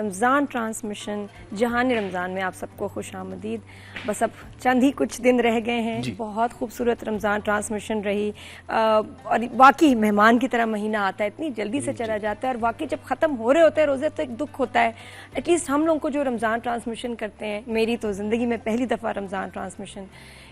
رمضان transmission جہان رمضان میں آپ سب کو خوش آمدید. بس اب چند ہی کچھ دن رہ گئے ہیں. بہت خوبصورت رمضان ٹرانسمیشن رہی اور واقعی مہمان کی طرح مہینہ آتا ہے, اتنی جلدی سے چلا جاتا ہے, اور واقعی جب ختم ہو رہے ہوتے ہیں روزے تو ایک دکھ ہوتا ہے. ایٹ لیسٹ ہم لوگوں کو جو رمضان ٹرانسمیشن کرتے ہیں, میری تو زندگی میں پہلی دفعہ رمضان ٹرانسمیشن,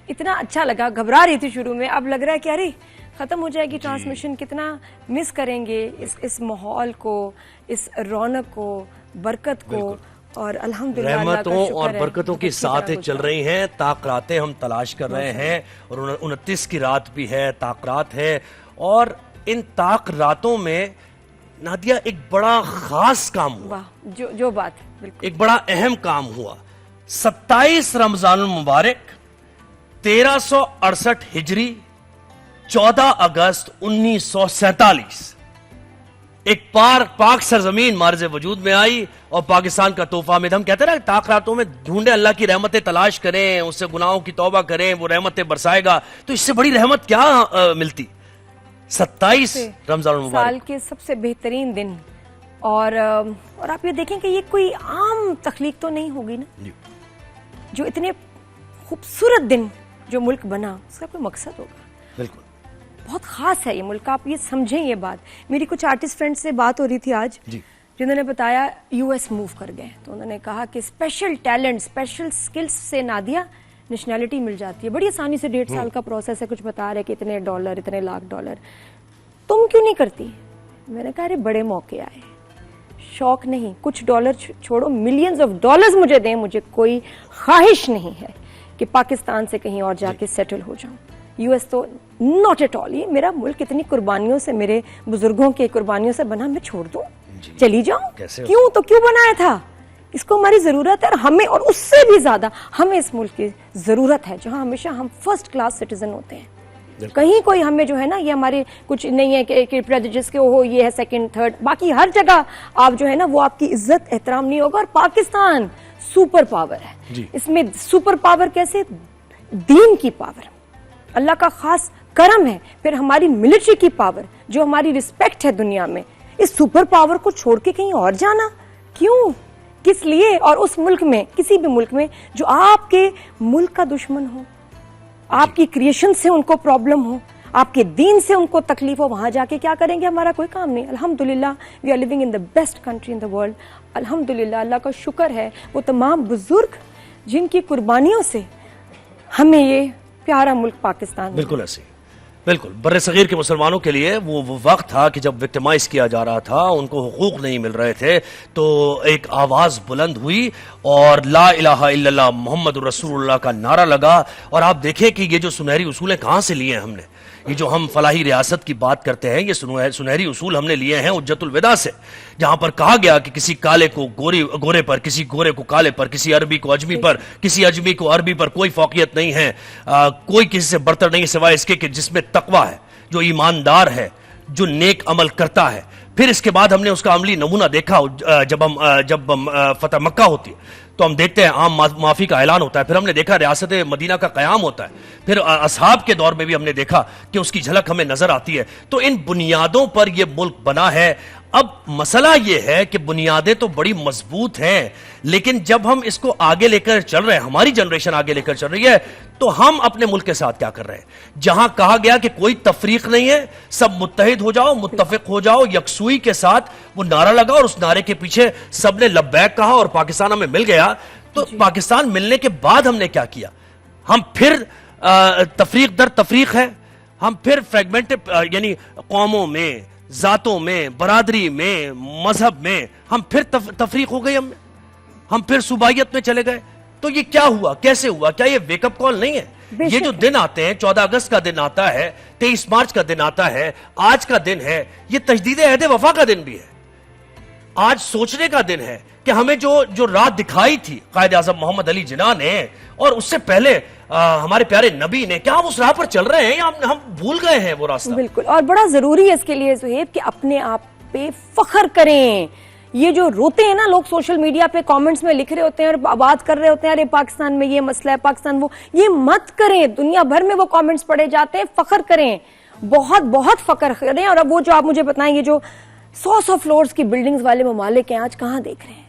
اتنا اچھا لگا. گھبرا رہی تھی شروع میں, اب لگ رہا ہے کہ ارے ختم ہو جائے گی ٹرانسمیشن, کتنا مس کریں گے اس ماحول کو, اس رونق کو, برکت کو. اور الحمدللہ رحمتوں اور برکتوں کی ساتھ چل رہی ہیں. طاق راتیں ہم تلاش کر رہے ہیں, اور 29 کی رات بھی ہے, طاق رات ہے. اور ان طاق راتوں میں نادیہ ایک بڑا خاص کام ہوا, جو بات بالکل ایک بڑا اہم کام ہوا. 27 رمضان المبارک 1368 ہجری 14 اگست 1947 ایک پاک سرزمین مارز وجود میں آئی, اور پاکستان کا تحفہ میں ہم کہتے ہیں نا طاق راتوں میں ڈھونڈیں, اللہ کی رحمتیں تلاش کریں, اس سے گناہوں کی توبہ کریں, وہ رحمتیں برسائے گا. تو اس سے بڑی رحمت کیا ملتی. 27 رمضان المبارک سال کے سب سے بہترین دن, اور آپ یہ دیکھیں کہ یہ کوئی عام تخلیق تو نہیں ہوگی نا, جو اتنے خوبصورت دن جو ملک بنا, اس کا کوئی مقصد ہوگا. بالکل بہت خاص ہے یہ ملک, آپ یہ سمجھیں یہ بات. میری کچھ آرٹسٹ فرینڈ سے بات ہو رہی تھی آج, جنہوں نے بتایا یو ایس موو کر گئے, تو انہوں نے کہا کہ اسپیشل ٹیلنٹ, اسپیشل سکلز سے نادیہ نیشنلٹی مل جاتی ہے بڑی آسانی سے. 1.5 سال کا پروسیس ہے, کچھ بتا رہے کہ اتنے ڈالر, اتنے لاکھ ڈالر. تم کیوں نہیں کرتی؟ میں نے کہا ارے بڑے موقع آئے, شوق نہیں, کچھ ڈالر چھوڑو, ملینز آف ڈالرز مجھے دیں, مجھے کوئی خواہش نہیں ہے کہ پاکستان سے کہیں اور جا کے سیٹل ہو جاؤں. یو ایس تو ناٹ ایٹ آل, یہ میرا ملک اتنی قربانیوں سے, میرے بزرگوں کے قربانیوں سے بنا, میں چھوڑ دوں, چلی جاؤں؟ کیوں؟ تو کیوں بنایا تھا؟ اس کو ہماری ضرورت ہے, اور ہمیں, اور اس سے بھی زیادہ ہمیں اس ملک کی ضرورت ہے, جہاں ہمیشہ ہم فرسٹ کلاس سٹیزن ہوتے ہیں. کہیں کوئی ہمیں جو ہے نا, یہ ہمارے کچھ نہیں ہے کہ پریجڈس کے ہو, یہ ہے سیکنڈ تھرڈ, باقی ہر جگہ آپ جو ہے نا وہ آپ کی عزت احترام نہیں ہوگا. اور پاکستان سپر پاور ہے. اس میں سپر پاور کیسے؟ دین کی پاور, اللہ کا خاص کرم ہے. پھر ہماری ملٹری کی پاور, جو ہماری رسپیکٹ ہے دنیا میں. اس سپر پاور کو چھوڑ کے کہیں اور جانا کیوں؟ کس لیے؟ اور اس ملک میں, کسی بھی ملک میں جو آپ کے ملک کا دشمن ہو, آپ کی کریشن سے ان کو پرابلم ہو, آپ کے دین سے ان کو تکلیف ہو, وہاں جا کے کیا کریں گے؟ ہمارا کوئی کام نہیں. الحمدللہ we are living in the best country in the world. الحمدللہ, اللہ کا شکر ہے وہ تمام بزرگ جن کی قربانیوں سے ہمیں یہ پیارا ملک پاکستان. بالکل ایسے, بالکل. بر صغیر کے مسلمانوں کے لیے وہ وقت تھا کہ جب وکٹمائز کیا جا رہا تھا, ان کو حقوق نہیں مل رہے تھے, تو ایک آواز بلند ہوئی اور لا الہ الا اللہ محمد رسول اللہ کا نعرہ لگا. اور آپ دیکھیں کہ یہ جو سنہری اصول ہیں کہاں سے لیے ہیں ہم نے. یہ جو ہم فلاحی ریاست کی بات کرتے ہیں, یہ سنہری اصول ہم نے لیے ہیں حجت الوداع سے, جہاں پر کہا گیا کہ کسی کالے کو گورے پر, کسی گورے کو کالے پر, کسی عربی کو اجمی پر, کسی اجمی کو عربی پر کوئی فوقیت نہیں ہے. کوئی کسی سے برتر نہیں سوائے اس کے کہ جس میں تقویٰ ہے, جو ایماندار ہے, جو نیک عمل کرتا ہے. پھر اس کے بعد ہم نے اس کا عملی نمونہ دیکھا جب فتح مکہ ہوتی ہے, تو ہم دیکھتے ہیں عام معافی کا اعلان ہوتا ہے. پھر ہم نے دیکھا ریاست مدینہ کا قیام ہوتا ہے. پھر اصحاب کے دور میں بھی ہم نے دیکھا کہ اس کی جھلک ہمیں نظر آتی ہے. تو ان بنیادوں پر یہ ملک بنا ہے. اب مسئلہ یہ ہے کہ بنیادیں تو بڑی مضبوط ہیں, لیکن جب ہم اس کو آگے لے کر چل رہے ہیں, ہماری جنریشن آگے لے کر چل رہی ہے, تو ہم اپنے ملک کے ساتھ کیا کر رہے ہیں؟ جہاں کہا گیا کہ کوئی تفریق نہیں ہے, سب متحد ہو جاؤ, متفق ہو جاؤ, یکسوئی کے ساتھ وہ نعرہ لگا, اور اس نعرے کے پیچھے سب نے لبیک کہا, اور پاکستان ہمیں مل گیا. تو پاکستان ملنے کے بعد ہم نے کیا کیا؟ ہم پھر تفریق در تفریق ہے, ہم پھر فریگمنٹ, یعنی قوموں میں, ذاتوں میں, برادری میں, مذہب میں ہم پھر تفریق ہو گئی, ہم پھر صوبائیت میں چلے گئے. تو یہ کیا ہوا؟ کیسے ہوا؟ کیا یہ ویک اپ کال نہیں ہے؟ یہ جو دن آتے ہیں, 14 اگست کا دن آتا ہے, 23 مارچ کا دن آتا ہے, آج کا دن ہے, یہ تجدید عہد وفا کا دن بھی ہے. آج سوچنے کا دن ہے کہ ہمیں جو رات دکھائی تھی قائد اعظم محمد علی جناح نے, اور اس سے پہلے ہمارے پیارے نبی نے, کیا ہم اس راہ پر چل رہے ہیں یا ہم بھول گئے ہیں وہ راستہ؟ بالکل. اور بڑا ضروری ہے اس کے لیے زہیب کہ اپنے آپ پہ فخر کریں. یہ جو روتے ہیں نا لوگ, سوشل میڈیا پہ کامنٹس میں لکھ رہے ہوتے ہیں اور بات کر رہے ہوتے ہیں, ارے پاکستان میں یہ مسئلہ ہے, پاکستان وہ, یہ مت کریں. دنیا بھر میں وہ کامنٹس پڑھے جاتے ہیں. فخر کریں, بہت بہت فخر کریں. اور اب وہ جو آپ مجھے بتائیں, یہ جو 100 فلورز کی بلڈنگز والے ممالک ہیں, آج کہاں دیکھ رہے ہیں؟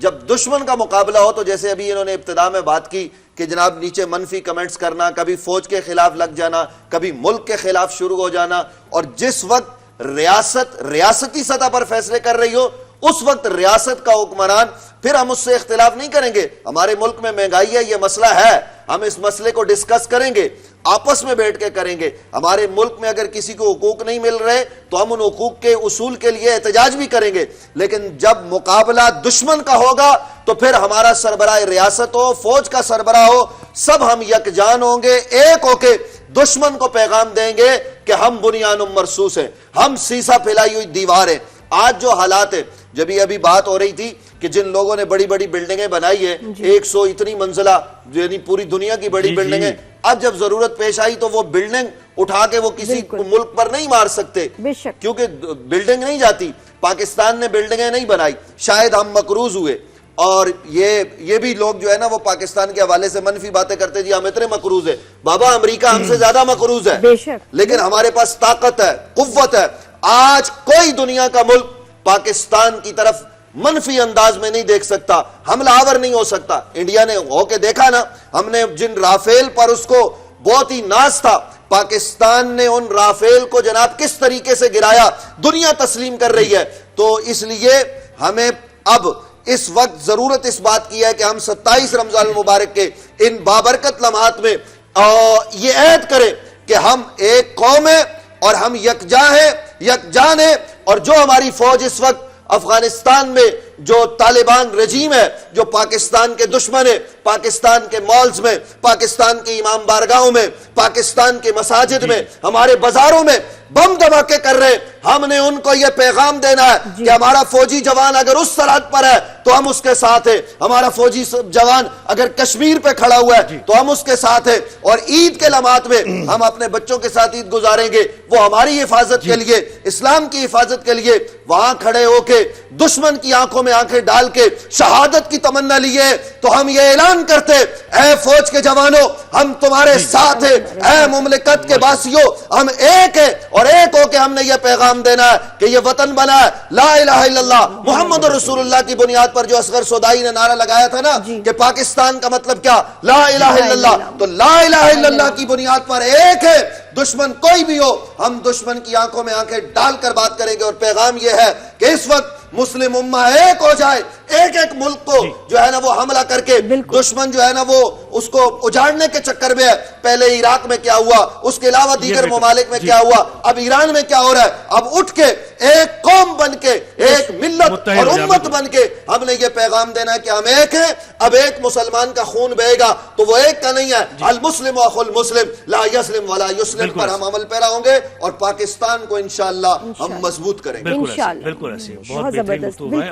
جب دشمن کا مقابلہ ہو تو جیسے ابھی انہوں نے ابتدا میں بات کی کہ جناب نیچے منفی کمنٹس کرنا، کبھی فوج کے خلاف لگ جانا، کبھی ملک کے خلاف شروع ہو جانا، اور جس وقت ریاستی سطح پر فیصلے کر رہی ہو اس وقت ریاست کا حکمران، پھر ہم اس سے اختلاف نہیں کریں گے. ہمارے ملک میں مہنگائی ہے، یہ مسئلہ ہے، ہم اس مسئلے کو ڈسکس کریں گے، آپس میں بیٹھ کے کریں گے. ہمارے ملک میں اگر کسی کو حقوق نہیں مل رہے تو ہم ان حقوق کے اصول کے لیے احتجاج بھی کریں گے. لیکن جب مقابلہ دشمن کا ہوگا تو پھر ہمارا سربراہ ریاست ہو، فوج کا سربراہ ہو، سب ہم یکجان ہوں گے، ایک ہو کے دشمن کو پیغام دیں گے کہ ہم بنیان مرصوص ہیں، ہم سیسا پھیلائی ہوئی دیوار ہیں. آج جو حالات ہے، جب ابھی بات ہو رہی تھی کہ جن لوگوں نے بڑی بڑی بلڈنگیں بنائی ہیں، 100 اتنی منزلہ، یعنی پوری دنیا کی بڑی بلڈنگیں، اب جب ضرورت پیش آئی تو وہ بلڈنگ اٹھا کے وہ کسی ملک پر نہیں مار سکتے کیونکہ بلڈنگ نہیں جاتی. پاکستان نے بلڈنگیں نہیں بنائی، شاید ہم مقروض ہوئے، اور یہ بھی لوگ جو ہے نا وہ پاکستان کے حوالے سے منفی باتیں کرتے جی ہم اتنے مقروض ہیں. بابا امریکہ ہم سے زیادہ مقروض ہے، لیکن ہمارے پاس طاقت ہے، قوت ہے. آج کوئی دنیا کا ملک پاکستان کی طرف منفی انداز میں نہیں دیکھ سکتا، حملہ آور نہیں ہو سکتا. انڈیا نے ہو کے دیکھا نا، ہم نے جن رافیل پر اس کو بہت ہی ناز تھا، پاکستان نے ان رافیل کو جناب کس طریقے سے گرایا، دنیا تسلیم کر رہی ہے. تو اس لیے ہمیں اب اس وقت ضرورت اس بات کی ہے کہ ہم 27 رمضان المبارک کے ان بابرکت لمحات میں یہ عہد کریں کہ ہم ایک قوم ہیں اور ہم یکجان ہیں. اور جو ہماری فوج اس وقت افغانستان میں جو طالبان رجیم ہے، جو پاکستان کے دشمن ہے، پاکستان کے مالز میں، پاکستان کے امام بارگاہوں میں، پاکستان کے مساجد میں، ہمارے بازاروں میں بم دھماکے کر رہے ہیں، ہم نے ان کو یہ پیغام دینا ہے کہ ہمارا فوجی جوان اگر اس سرحد پر ہے تو ہم اس کے ساتھ ہیں، ہمارا فوجی جوان اگر کشمیر پہ کھڑا ہوا ہے تو ہم اس کے ساتھ ہیں. اور عید کے لمحات میں ہم اپنے بچوں کے ساتھ عید گزاریں گے، وہ ہماری حفاظت کے لیے، اسلام کی حفاظت کے لیے وہاں کھڑے ہو کے دشمن کی آنکھوں میں آنکھیں ڈال کے شہادت کی تمنا لیے. تو ہم یہ اعلان کرتے، اے فوج کے جوانوں ہم تمہارے ساتھ ہیں، اے مملکت کے باسیوں ہم ایک ہیں. اور ایک ہو کے ہم نے یہ پیغام دینا ہے کہ یہ وطن بنا ہے لا الہ الا اللہ محمد رسول اللہ کی بنیاد پر. جو اصغر سودائی نے نعرہ لگایا تھا نا کہ پاکستان کا مطلب کیا، لا الہ الا اللہ، تو لا الہ الا اللہ کی بنیاد پر ایک ہے. دشمن کوئی بھی ہو ہم دشمن کی آنکھوں میں آنکھیں ڈال کر بات کریں گے. اور پیغام یہ ہے کہ اس وقت مسلم امہ ایک ہو جائے، ایک ایک ملک کو جو ہے نا وہ حملہ کر کے دشمن جو ہے نا وہ اس کو اجاڑنے کے چکر میں ہے. پہلے عراق میں کیا ہوا، اس کے علاوہ دیگر ممالک میں کیا ہوا، اب ایران میں کیا ہو رہا ہے. اب اٹھ کے ایک قوم بن کے، ایک ملت اور امت بن کے ہم نے یہ پیغام دینا ہے کہ ہم ایک ہیں. اب ایک مسلمان کا خون بہے گا تو وہ ایک کا نہیں ہے. المسلم اخو المسلم لا یسلم ولا یسلم پر ہم عمل پیرا ہوں گے اور پاکستان کو انشاءاللہ ہم مضبوط کریں گے. بالکل ایسے، بہت بہترین گفتگو ہے.